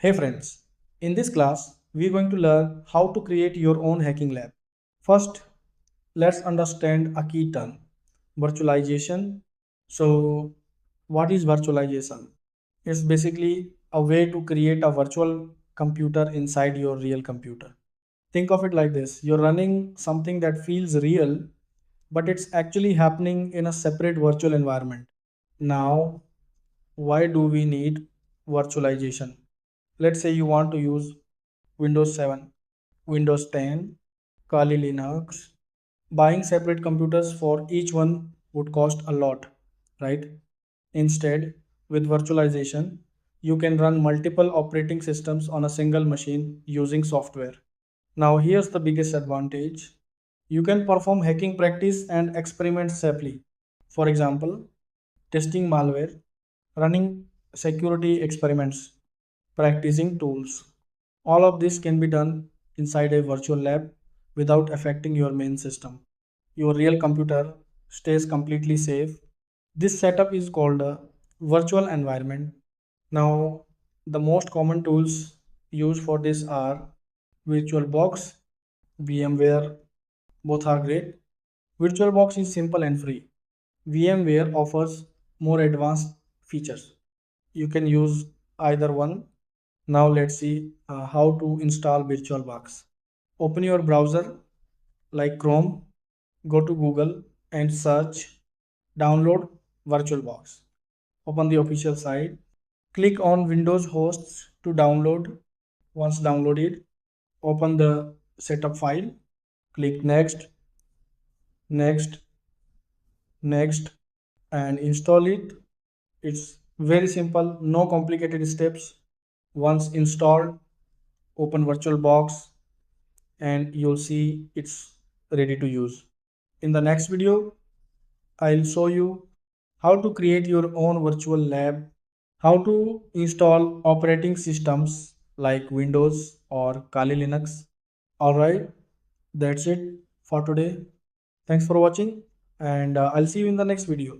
Hey friends, in this class, we're going to learn how to create your own hacking lab. First, let's understand a key term, virtualization. So, what is virtualization? It's basically a way to create a virtual computer inside your real computer. Think of it like this, you're running something that feels real, but it's actually happening in a separate virtual environment. Now, why do we need virtualization? Let's say you want to use Windows 7, Windows 10, Kali Linux. Buying separate computers for each one would cost a lot, right? Instead, with virtualization, you can run multiple operating systems on a single machine using software. Now, here's the biggest advantage. You can perform hacking practice and experiment safely. For example, testing malware, running security experiments, practicing tools. All of this can be done inside a virtual lab without affecting your main system. Your real computer stays completely safe. This setup is called a virtual environment. Now, the most common tools used for this are VirtualBox, VMware, both are great. VirtualBox is simple and free. VMware offers more advanced features. You can use either one. Now let's see how to install VirtualBox. Open your browser like Chrome, go to Google and search download VirtualBox. Open the official site. Click on Windows hosts to download. Once downloaded, open the setup file. Click next, next, next and install it. It's very simple, no complicated steps. Once installed, open VirtualBox and you'll see it's ready to use. In the next video, I'll show you how to create your own virtual lab, how to install operating systems like Windows or Kali Linux. Alright, that's it for today. Thanks for watching and I'll see you in the next video.